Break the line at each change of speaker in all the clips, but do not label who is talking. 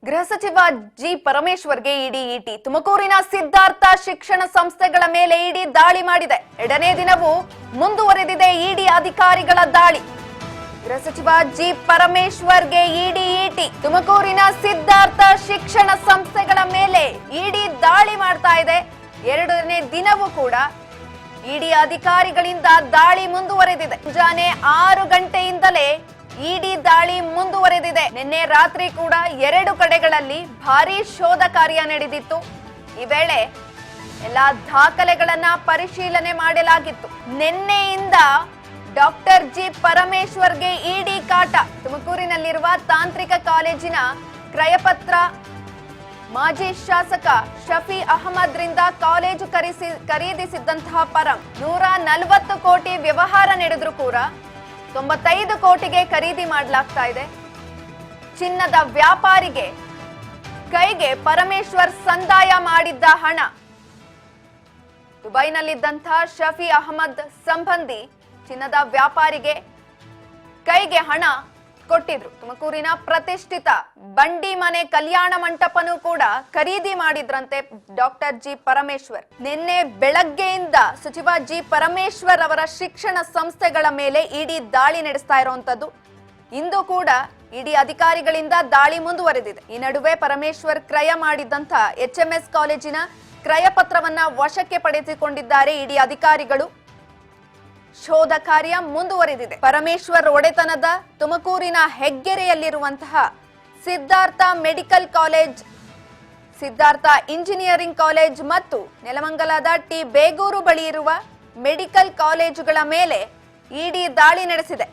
ಗೃಹ ಸಚಿವ ಜಿ ಪರಮೇಶ್ವರ್ಗೆ ಇಡಿ ತುಮಕೂರಿನ ಸಿದ್ಧಾರ್ಥ ಶಿಕ್ಷಣ ಸಂಸ್ಥೆಗಳ ಮೇಲೆ ಇಡಿ ದಾಳಿ ಮಾಡಿದೆ. ಎರಡನೇ ದಿನವೂ ಮುಂದುವರೆದಿದೆ ಇಡಿ ಅಧಿಕಾರಿಗಳ ದಾಳಿ. ಗೃಹ ಸಚಿವ ಜಿ ಪರಮೇಶ್ವರ್ಗೆ ಇಡಿ ತುಮಕೂರಿನ ಸಿದ್ಧಾರ್ಥ ಶಿಕ್ಷಣ ಸಂಸ್ಥೆಗಳ ಮೇಲೆ ಇಡಿ ದಾಳಿ ಮಾಡ್ತಾ ಇದೆ. ಎರಡನೇ ದಿನವೂ ಕೂಡ ಇಡಿ ಅಧಿಕಾರಿಗಳಿಂದ ದಾಳಿ ಮುಂದುವರೆದಿದೆ. ಮುಂಜಾನೆ 6 ಗಂಟೆಯಿಂದಲೇ ಇಡಿ ದಾಳಿ ಮುಂದುವರೆದಿದೆ. ನಿನ್ನೆ ರಾತ್ರಿ ಕೂಡ 2 ಕಡೆಗಳಲ್ಲಿ ಭಾರೀ ಶೋಧ ಕಾರ್ಯ ನಡೆದಿತ್ತು. ಈ ವೇಳೆ ಎಲ್ಲಾ ದಾಖಲೆಗಳನ್ನ ಪರಿಶೀಲನೆ ಮಾಡಲಾಗಿತ್ತು. ನಿನ್ನೆಯಿಂದ ಡಾಕ್ಟರ್ ಜಿ ಪರಮೇಶ್ವರ್ಗೆ ಇಡಿ ಕಾಟ. ತುಮಕೂರಿನಲ್ಲಿರುವ ತಾಂತ್ರಿಕ ಕಾಲೇಜಿನ ಕ್ರಯಪತ್ರ ಮಾಜಿ ಶಾಸಕ ಶಫಿ ಅಹಮದ್ ರಿಂದ ಕಾಲೇಜು ಖರೀದಿಸಿದ್ದಂತಹ ಪರಂ 140 ಕೋಟಿ ವ್ಯವಹಾರ ನಡೆದ್ರು ಕೂಡ 95 ಕೋಟಿಗೆ ಖರೀದಿ ಮಾಡಲಾಗ್ತಾ ಇದೆ. ಚಿನ್ನದ ವ್ಯಾಪಾರಿಗೆ ಕೈಗೆ ಪರಮೇಶ್ವರ್ ಸಂದಾಯ ಮಾಡಿದ್ದ ಹಣ. ದುಬೈನಲ್ಲಿದ್ದಂತಹ ಶಫಿ ಅಹಮದ್ ಸಂಬಂಧಿ ಚಿನ್ನದ ವ್ಯಾಪಾರಿಗೆ ಕೈಗೆ ಹಣ ಕೊಟ್ಟಿದ್ರು. ತುಮಕೂರಿನ ಪ್ರತಿಷ್ಠಿತ ಬಂಡಿ ಮನೆ ಕಲ್ಯಾಣ ಮಂಟಪನೂ ಕೂಡ ಖರೀದಿ ಮಾಡಿದ್ರಂತೆ ಡಾಕ್ಟರ್ ಜಿ ಪರಮೇಶ್ವರ್. ನಿನ್ನೆ ಬೆಳಗ್ಗೆಯಿಂದ ಸಚಿವ ಜಿ ಪರಮೇಶ್ವರ್ ಅವರ ಶಿಕ್ಷಣ ಸಂಸ್ಥೆಗಳ ಮೇಲೆ ಇಡಿ ದಾಳಿ ನಡೆಸ್ತಾ ಇರುವಂತದ್ದು. ಇಂದು ಕೂಡ ಇಡಿ ಅಧಿಕಾರಿಗಳಿಂದ ದಾಳಿ ಮುಂದುವರೆದಿದೆ. ಈ ನಡುವೆ ಪರಮೇಶ್ವರ್ ಕ್ರಯ ಮಾಡಿದಂತ HMS ಕಾಲೇಜಿನ ಕ್ರಯ ಪತ್ರವನ್ನ ವಶಕ್ಕೆ ಪಡೆದುಕೊಂಡಿದ್ದಾರೆ ಇಡಿ ಅಧಿಕಾರಿಗಳು. ಶೋಧ ಕಾರ್ಯ ಮುಂದುವರೆದಿದೆ. ಪರಮೇಶ್ವರ್ ಒಡೆತನದ ತುಮಕೂರಿನ ಹೆಗ್ಗೆರೆಯಲ್ಲಿರುವಂತಹ Siddhartha medical college, Siddhartha engineering college ಮತ್ತು ನೆಲಮಂಗಲದ ಟಿ ಬೇಗೂರು ಬಳಿ ಇರುವ ಮೆಡಿಕಲ್ ಕಾಲೇಜುಗಳ ಮೇಲೆ ಇಡಿ ದಾಳಿ ನಡೆಸಿದೆ.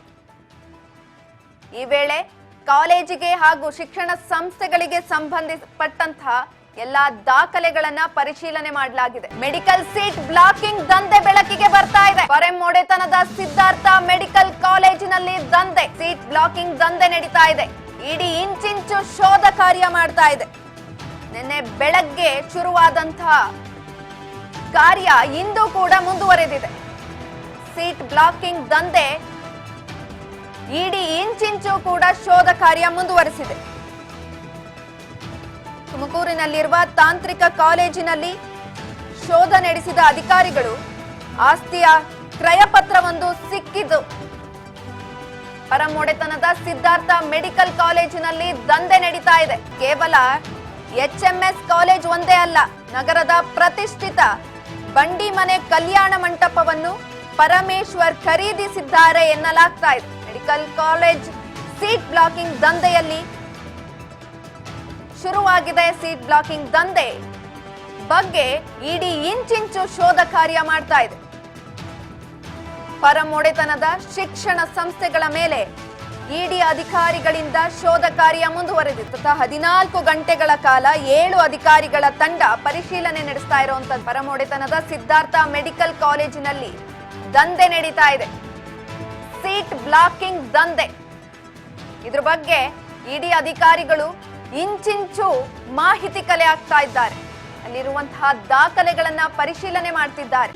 ಈ ವೇಳೆ ಕಾಲೇಜಿಗೆ ಹಾಗೂ ಶಿಕ್ಷಣ ಸಂಸ್ಥೆಗಳಿಗೆ ಸಂಬಂಧಪಟ್ಟಂತಹ ಎಲ್ಲಾ ದಾಖಲೆಗಳನ್ನ ಪರಿಶೀಲನೆ ಮಾಡಲಾಗಿದೆ. ಮೆಡಿಕಲ್ ಸೀಟ್ ಬ್ಲಾಕಿಂಗ್ ದಂಧೆ ಬೆಳಕಿಗೆ ಬರ್ತಾ ಇದೆ. ಪರಂ ಒಡೆತನದ ಸಿದ್ಧಾರ್ಥ ಮೆಡಿಕಲ್ ಕಾಲೇಜಿನಲ್ಲಿ ದಂಧೆ, ಸೀಟ್ ಬ್ಲಾಕಿಂಗ್ ದಂಧೆ ನಡೀತಾ ಇದೆ. ಇಡಿ ಇಂಚಿಂಚು ಶೋಧ ಕಾರ್ಯ ಮಾಡ್ತಾ ಇದೆ. ನಿನ್ನೆ ಬೆಳಗ್ಗೆ ಶುರುವಾದಂತಹ ಕಾರ್ಯ ಇಂದು ಕೂಡ ಮುಂದುವರೆದಿದೆ. ಸೀಟ್ ಬ್ಲಾಕಿಂಗ್ ದಂಧೆ ಇಡಿ ಇಂಚಿಂಚು ಕೂಡ ಶೋಧ ಕಾರ್ಯ ಮುಂದುವರೆಸಿದೆ. ತುಮಕೂರಿನಲ್ಲಿರುವ ತಾಂತ್ರಿಕ ಕಾಲೇಜಿನಲ್ಲಿ ಶೋಧ ನಡೆಸಿದ ಅಧಿಕಾರಿಗಳು ಆಸ್ತಿಯ ಕ್ರಯ ಪತ್ರವೊಂದು ಸಿಕ್ಕಿದ್ದು. ಪರಂ ಒಡೆತನದ ಸಿದ್ಧಾರ್ಥ ಮೆಡಿಕಲ್ ಕಾಲೇಜಿನಲ್ಲಿ ದಂಧೆ ನಡೀತಾ ಇದೆ. ಕೇವಲ HMS ಕಾಲೇಜ್ ಒಂದೇ ಅಲ್ಲ, ನಗರದ ಪ್ರತಿಷ್ಠಿತ ಬಂಡಿ ಮನೆ ಕಲ್ಯಾಣ ಮಂಟಪವನ್ನು ಪರಮೇಶ್ವರ್ ಖರೀದಿಸಿದ್ದಾರೆ ಎನ್ನಲಾಗ್ತಾ ಇದೆ. ಮೆಡಿಕಲ್ ಕಾಲೇಜ್ ಸೀಟ್ ಬ್ಲಾಕಿಂಗ್ ದಂಧೆಯಲ್ಲಿ ಶುರುವಾಗಿದೆ. ಸೀಟ್ ಬ್ಲಾಕಿಂಗ್ ದಂಧೆ ಬಗ್ಗೆ ಇಡಿ ಇಂಚಿಂಚು ಶೋಧ ಕಾರ್ಯ ಮಾಡ್ತಾ ಇದೆ. ಪರಂ ಒಡೆತನದ ಶಿಕ್ಷಣ ಸಂಸ್ಥೆಗಳ ಮೇಲೆ ಇಡಿ ಅಧಿಕಾರಿಗಳಿಂದ ಶೋಧ ಕಾರ್ಯ ಮುಂದುವರೆದಿತ್ತು. 14 ಗಂಟೆಗಳ ಕಾಲ 7 ಅಧಿಕಾರಿಗಳ ತಂಡ ಪರಿಶೀಲನೆ ನಡೆಸ್ತಾ ಇರುವಂತದ್ದು. ಪರಂ ಒಡೆತನದ ಸಿದ್ಧಾರ್ಥ ಮೆಡಿಕಲ್ ಕಾಲೇಜಿನಲ್ಲಿ ದಂಧೆ ನಡೀತಾ ಇದೆ. ಸೀಟ್ ಬ್ಲಾಕಿಂಗ್ ದಂಧೆ, ಇದ್ರ ಬಗ್ಗೆ ಇಡಿ ಅಧಿಕಾರಿಗಳು ಇಂಚಿಂಚು ಮಾಹಿತಿ ಕಲೆ ಹಾಕ್ತಾ ಇದ್ದಾರೆ. ಅಲ್ಲಿರುವಂತಹ ದಾಖಲೆಗಳನ್ನ ಪರಿಶೀಲನೆ ಮಾಡ್ತಿದ್ದಾರೆ.